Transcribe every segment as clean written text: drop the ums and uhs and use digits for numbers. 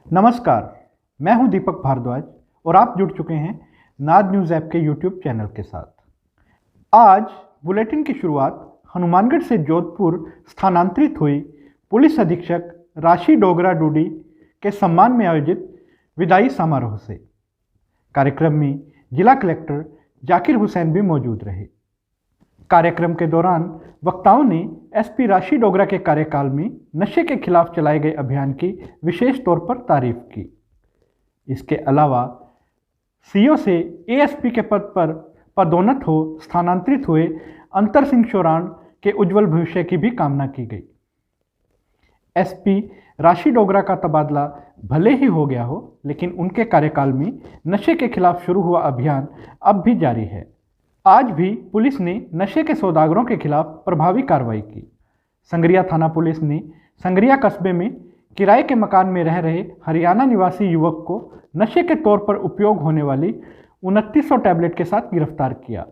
नमस्कार, मैं हूं दीपक भारद्वाज और आप जुड़ चुके हैं नाद न्यूज़ ऐप के यूट्यूब चैनल के साथ। आज बुलेटिन की शुरुआत हनुमानगढ़ से जोधपुर स्थानांतरित हुई पुलिस अधीक्षक राशि डोगरा डूडी के सम्मान में आयोजित विदाई समारोह से। कार्यक्रम में जिला कलेक्टर जाकिर हुसैन भी मौजूद रहे। कार्यक्रम के दौरान वक्ताओं ने एसपी राशि डोगरा के कार्यकाल में नशे के खिलाफ चलाए गए अभियान की विशेष तौर पर तारीफ की। इसके अलावा सीओ से एएसपी के पद पर पदोन्नत हो स्थानांतरित हुए अंतर सिंह शोराण के उज्जवल भविष्य की भी कामना की गई। एसपी राशि डोगरा का तबादला भले ही हो गया हो, लेकिन उनके कार्यकाल में नशे के खिलाफ शुरू हुआ अभियान अब भी जारी है। आज भी पुलिस ने नशे के सौदागरों के खिलाफ प्रभावी कार्रवाई की। संगरिया थाना पुलिस ने संगरिया कस्बे में किराए के मकान में रह रहे हरियाणा निवासी युवक को नशे के तौर पर उपयोग होने वाली 2900 टैबलेट के साथ गिरफ्तार किया।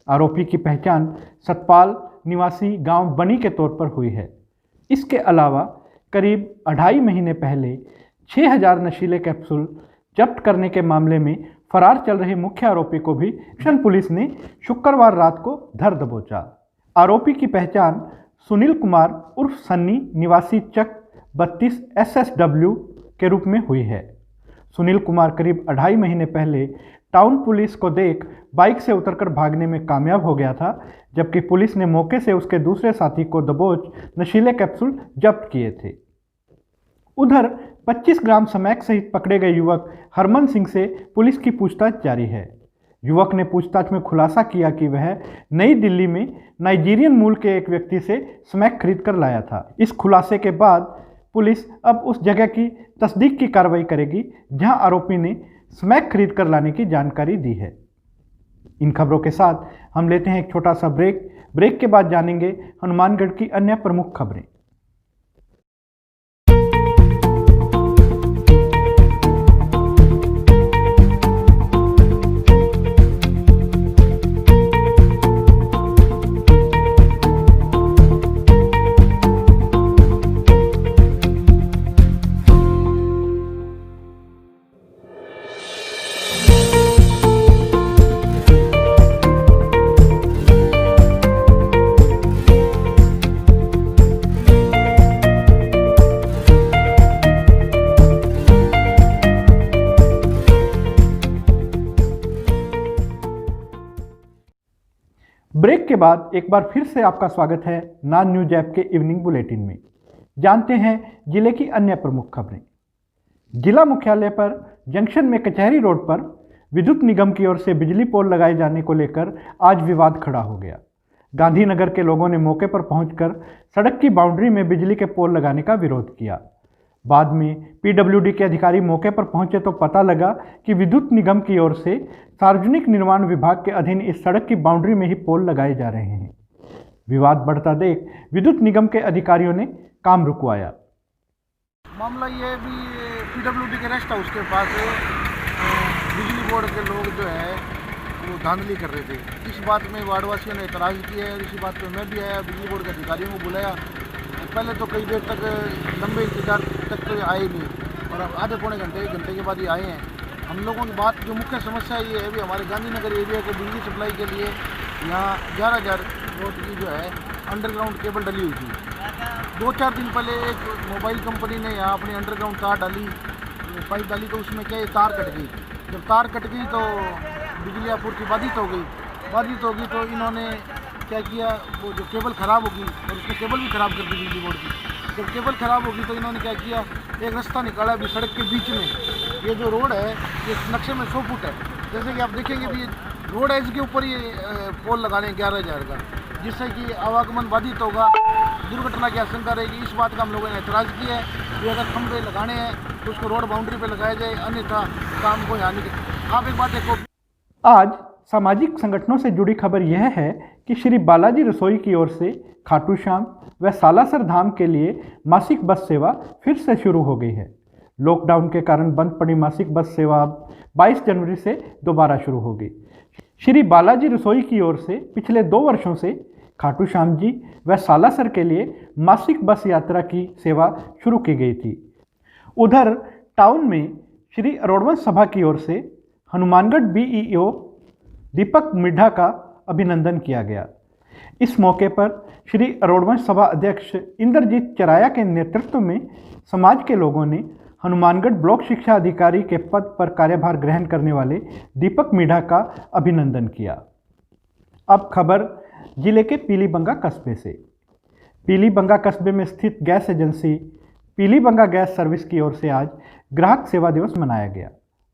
आरोपी की पहचान सतपाल निवासी गांव बनी के तौर पर हुई है। इसके अलावा करीब 2.5 महीने पहले 6000 नशीले कैप्सूल जब्त करने के मामले में फरार चल रहे मुख्य आरोपी को भी एक्शन पुलिस ने शुक्रवार रात को धर दबोचा। आरोपी की पहचान सुनील कुमार उर्फ सन्नी निवासी चक 32 SSW के रूप में हुई है। सुनील कुमार करीब 2.5 महीने पहले टाउन पुलिस को देख बाइक से उतरकर भागने में कामयाब हो गया था, जबकि पुलिस ने मौके से उसके दूसरे साथी को दबोच नशीले कैप्सूल जब्त किए थे। उधर 25 ग्राम स्मैक सहित पकड़े गए युवक हरमन सिंह से पुलिस की पूछताछ जारी है। युवक ने पूछताछ में खुलासा किया कि वह नई दिल्ली में नाइजीरियन मूल के एक व्यक्ति से स्मैक खरीद कर लाया था। इस खुलासे के बाद पुलिस अब उस जगह की तस्दीक की कार्रवाई करेगी जहां आरोपी ने स्मैक खरीद कर लाने की जानकारी दी है। इन खबरों के साथ हम लेते हैं एक छोटा सा ब्रेक के बाद जानेंगे हनुमानगढ़ की अन्य प्रमुख खबरें। ब्रेक के बाद एक बार फिर से आपका स्वागत है नाद न्यूज़ ऐप के इवनिंग बुलेटिन में। जानते हैं जिले की अन्य प्रमुख खबरें। जिला मुख्यालय पर जंक्शन में कचहरी रोड पर विद्युत निगम की ओर से बिजली पोल लगाए जाने को लेकर आज विवाद खड़ा हो गया। गांधीनगर के लोगों ने मौके पर पहुंचकर सड़क की बाउंड्री में बिजली के पोल लगाने का विरोध किया। बाद में पीडब्ल्यूडी के अधिकारी मौके पर पहुंचे तो पता लगा कि विद्युत निगम की ओर से सार्वजनिक निर्माण विभाग के अधीन इस सड़क की बाउंड्री में ही पोल लगाए जा रहे हैं। विवाद बढ़ता देख विद्युत निगम के अधिकारियों ने काम रुकवाया। मामला ये भी पीडब्ल्यूडी के रेस्ट हाउस के पास बिजली बोर्ड के लोग जो है वो धांधली कर रहे थे। इस बात में वार्डवासियों ने एतराज़ किया है और इसी बात पर मैं भी आया, बिजली बोर्ड के अधिकारियों को बुलाया। पहले तो कई देर तक लंबे इंतजार तक तो आए नहीं और अब आधे पौने घंटे 1 घंटे के बाद ही आए हैं। हम लोगों की बात जो मुख्य समस्या ये है भी हमारे गांधीनगर एरिया को बिजली सप्लाई के लिए यहाँ 11,000 वोल्ट की जो है अंडरग्राउंड केबल डली हुई थी। 2-4 दिन पहले एक मोबाइल कंपनी ने यहाँ अपनी अंडरग्राउंड तार डाली, पाइप डाली, तो उसमें क्या तार कट गई। जब तार कट गई तो बिजली आपूर्ति बाधित हो गई तो इन्होंने क्या किया, वो जो केबल ख़राब होगी और उसने केबल भी ख़राब कर दी बिजली बोर्ड की। जब केबल ख़राब होगी तो इन्होंने क्या किया, एक रास्ता निकाला अभी सड़क के बीच में। ये जो रोड है ये नक्शे में 100 फुट है, जैसे कि आप देखेंगे भी रोड है, इसके ऊपर ये पोल लगाने 11,000 का, जिससे कि आवागमन बाधित होगा, दुर्घटना की आशंका रहेगी। इस बात का हम लोगों ने एतराज़ किया है कि अगर खंभे लगाने हैं तो उसको रोड बाउंड्री पर लगाया जाए, अन्यथा काम को हानि। आप एक बात देखो, आज सामाजिक संगठनों से जुड़ी खबर यह है कि श्री बालाजी रसोई की ओर से खाटू श्याम व सालासर धाम के लिए मासिक बस सेवा फिर से शुरू हो गई है। लॉकडाउन के कारण बंद पड़ी मासिक बस सेवा अब 22 जनवरी से दोबारा शुरू होगी। श्री बालाजी रसोई की ओर से पिछले 2 वर्षों से खाटू श्याम जी व सालासर के लिए मासिक बस यात्रा की सेवा शुरू की गई थी। उधर टाउन में श्री अरोड़वंश सभा की ओर से हनुमानगढ़ बीईओ दीपक मिड्ढा का अभिनंदन किया गया। इस मौके पर श्री अरोड़वंश सभा अध्यक्ष इंद्रजीत चराया के नेतृत्व में समाज के लोगों ने हनुमानगढ़ ब्लॉक शिक्षा अधिकारी के पद पर कार्यभार ग्रहण करने वाले दीपक मिड्ढा का अभिनंदन किया। अब खबर जिले के पीलीबंगा कस्बे से। पीलीबंगा कस्बे में स्थित gas agency Pilibanga gas service की ओर से आज ग्राहक सेवा दिवस मनाया गया।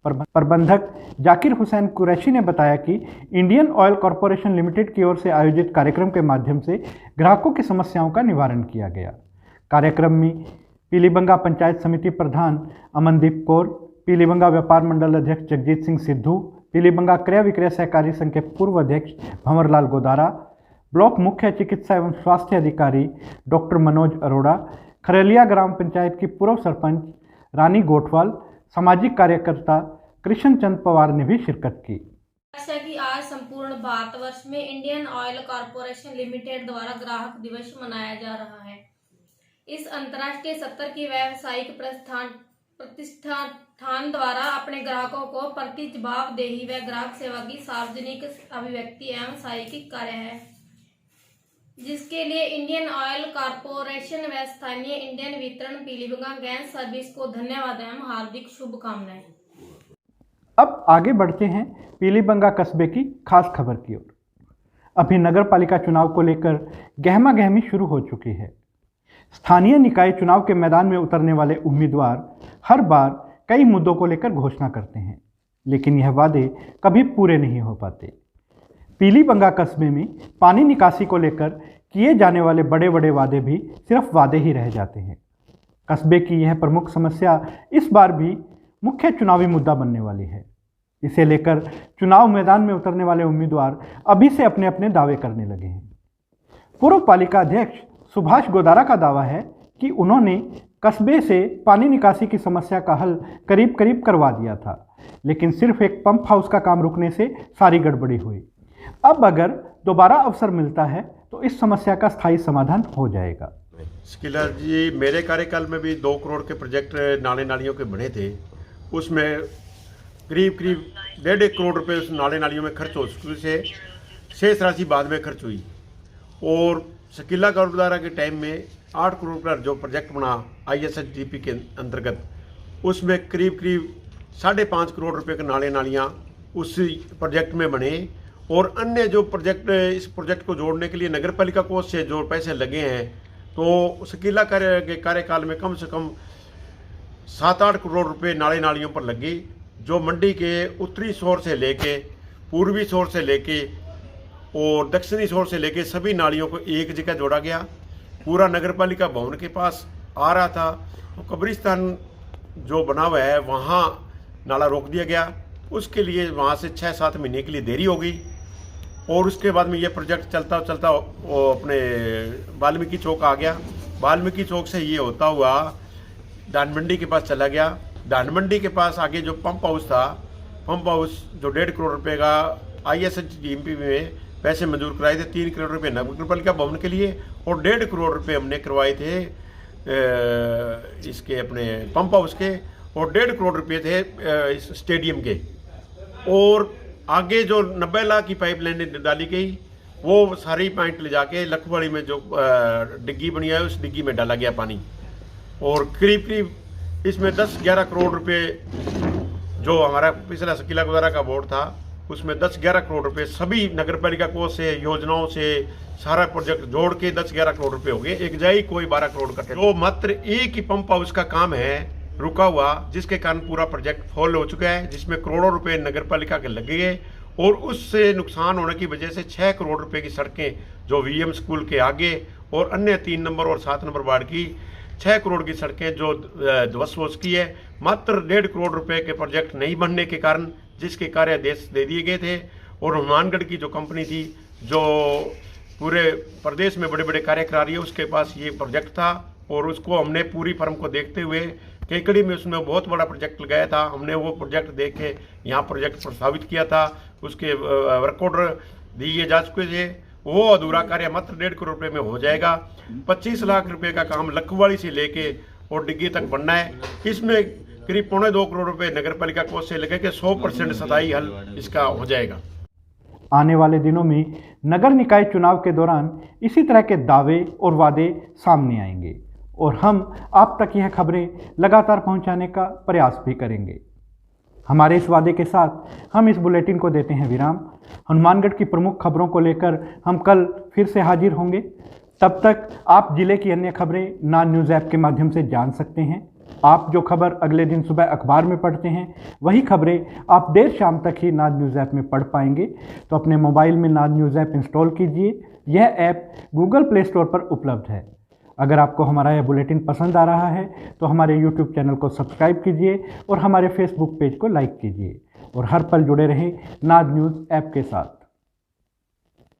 प्रबंधक जाकिर हुसैन कुरैशी ने बताया कि इंडियन ऑयल कॉरपोरेशन लिमिटेड की ओर से आयोजित कार्यक्रम के माध्यम से ग्राहकों की समस्याओं का निवारण किया गया। कार्यक्रम में पीलीबंगा पंचायत समिति प्रधान अमनदीप कौर, पीलीबंगा व्यापार मंडल अध्यक्ष जगजीत सिंह सिद्धू, पीलीबंगा क्रय विक्रय सहकारी संघ के पूर्व अध्यक्ष भंवरलाल गोदारा, ब्लॉक मुख्य चिकित्सा एवं स्वास्थ्य अधिकारी डॉक्टर मनोज अरोड़ा, खरेलिया ग्राम पंचायत की पूर्व सरपंच रानी गोठवाल, सामाजिक कार्यकर्ता कृष्ण चंद पवार ने भी शिरकत की। कि आज संपूर्ण भारतवर्ष में इंडियन ऑयल कॉरपोरेशन लिमिटेड द्वारा ग्राहक दिवस मनाया जा रहा है। इस अंतर्राष्ट्रीय स्तर की व्यावसायिक प्रतिष्ठान द्वारा अपने ग्राहकों को प्रति जवाबदेही व ग्राहक सेवा की सार्वजनिक अभिव्यक्ति एवं साहित्यिक कार्य है, जिसके लिए इंडियन ऑयल कॉरपोरेशन व स्थानीय इंडियन वितरण पीलीबंगा गैस सर्विस को धन्यवाद एवं हार्दिक शुभकामनाएं। अब आगे बढ़ते हैं पीलीबंगा कस्बे की खास खबर की ओर। अभी नगर पालिका चुनाव को लेकर गहमा गहमी शुरू हो चुकी है। स्थानीय निकाय चुनाव के मैदान में उतरने वाले उम्मीदवार हर बार कई मुद्दों को लेकर घोषणा करते हैं, लेकिन यह वादे कभी पूरे नहीं हो पाते। पीलीबंगा कस्बे में पानी निकासी को लेकर किए जाने वाले बड़े बड़े वादे भी सिर्फ वादे ही रह जाते हैं। कस्बे की यह प्रमुख समस्या इस बार भी मुख्य चुनावी मुद्दा बनने वाली है। इसे लेकर चुनाव मैदान में उतरने वाले उम्मीदवार अभी से अपने अपने दावे करने लगे हैं। पूर्व पालिका अध्यक्ष सुभाष गोदारा का दावा है कि उन्होंने कस्बे से पानी निकासी की समस्या का हल करीब करीब करवा दिया था, लेकिन सिर्फ एक पंप हाउस का काम रुकने से सारी गड़बड़ी हुई। अब अगर दोबारा अवसर मिलता है तो इस समस्या का स्थायी समाधान हो जाएगा। स्किलर जी, मेरे कार्यकाल में भी 2 करोड़ के प्रोजेक्ट नाले नालियों के बने थे। उसमें करीब 1.5 करोड़ रुपए उस नाले नालियों में खर्च हो चुके से शेष राशि बाद में खर्च हुई। और शकीला गौरदारा के टाइम में 8 करोड़ का जो प्रोजेक्ट बना ISHDP के अंतर्गत, उसमें करीब 5.5 करोड़ रुपए के नाले नालियाँ उस प्रोजेक्ट में बने। और अन्य जो प्रोजेक्ट, इस प्रोजेक्ट को जोड़ने के लिए नगर पालिका कोष से जो पैसे लगे हैं, तो शकीला के कार्यकाल में कम से कम 7-8 करोड़ रुपए नाले नालियों पर लगे, जो मंडी के उत्तरी छोर से लेके पूर्वी छोर से लेके और दक्षिणी छोर से लेके सभी नालियों को एक जगह जोड़ा गया। पूरा नगर पालिका भवन के पास आ रहा था, तो कब्रिस्तान जो बना हुआ है वहाँ नाला रोक दिया गया। उसके लिए वहाँ से 6-7 महीने के लिए देरी हो गई। और उसके बाद में ये प्रोजेक्ट चलता चलता वो अपने वाल्मीकि चौक आ गया। वाल्मीकि चौक से ये होता हुआ डान मंडी के पास चला गया। डान मंडी के पास आगे जो पंप हाउस था, पंप हाउस जो 1.5 करोड़ रुपए का ISHDP में पैसे मंजूर कराए थे, 3 करोड़ रुपए नगर पालिका भवन के लिए और 1.5 करोड़ रुपए हमने करवाए थे इसके अपने पंप हाउस के, और 1.5 करोड़ रुपए थे इस स्टेडियम के। और आगे जो 90 लाख की पाइपलाइन डाली गई, वो सारी पाइप ले जाके लखवाड़ी में जो डिग्गी बनी है उस डिग्गी में डाला गया पानी। और करीब इसमें 10-11 करोड़ रुपए जो हमारा पिछला शकीला गुजारा का बोर्ड था, उसमें 10-11 करोड़ रुपए सभी नगर पालिका कोष से, योजनाओं से सारा प्रोजेक्ट जोड़ के 10-11 करोड़ रुपए हो गए। एक जाई कोई 12 करोड़ का, तो मात्र एक ही पंप हाउस का काम है रुका हुआ, जिसके कारण पूरा प्रोजेक्ट फेल हो चुका है, जिसमें करोड़ों रुपए नगर पालिका के लगे गए। और उससे नुकसान होने की वजह से 6 करोड़ रुपए की सड़कें जो VM स्कूल के आगे और अन्य 3 नंबर और 7 नंबर वार्ड की 6 करोड़ की सड़कें जो ध्वस्त हो चुकी है, मात्र 1.5 करोड़ रुपए के प्रोजेक्ट नहीं बनने के कारण, जिसके कार्यादेश दे दिए गए थे। और हनुमानगढ़ की जो कंपनी थी जो पूरे प्रदेश में बड़े बड़े कार्य करा रही है, उसके पास ये प्रोजेक्ट था और उसको हमने पूरी फर्म को देखते हुए केकड़ी में उसमें बहुत बड़ा प्रोजेक्ट लगाया था। हमने वो प्रोजेक्ट देख के यहाँ प्रोजेक्ट प्रस्तावित किया था, उसके वर्क ऑर्डर दिए जा चुके थे। वो अधूरा कार्य मात्र 1.5 करोड़ रुपए में हो जाएगा। 25 लाख रुपए का काम लखवाड़ी से लेके और डिग्गी तक बनना है। इसमें करीब 2.25 करोड़ रुपए नगर पालिका कोष से लगे कि 100% स्थायी हल इसका हो जाएगा। आने वाले दिनों में नगर निकाय चुनाव के दौरान इसी तरह के दावे और वादे सामने आएंगे और हम आप तक यह खबरें लगातार पहुंचाने का प्रयास भी करेंगे। हमारे इस वादे के साथ हम इस बुलेटिन को देते हैं विराम। हनुमानगढ़ की प्रमुख खबरों को लेकर हम कल फिर से हाजिर होंगे। तब तक आप जिले की अन्य खबरें नाद न्यूज़ ऐप के माध्यम से जान सकते हैं। आप जो खबर अगले दिन सुबह अखबार में पढ़ते हैं वही खबरें आप देर शाम तक ही नाद न्यूज़ ऐप में पढ़ पाएंगे। तो अपने मोबाइल में नाद न्यूज़ ऐप इंस्टॉल कीजिए। यह ऐप गूगल प्ले स्टोर पर उपलब्ध है। अगर आपको हमारा यह बुलेटिन पसंद आ रहा है तो हमारे यूट्यूब चैनल को सब्सक्राइब कीजिए और हमारे फेसबुक पेज को लाइक कीजिए और हर पल जुड़े रहें नाद न्यूज़ ऐप के साथ।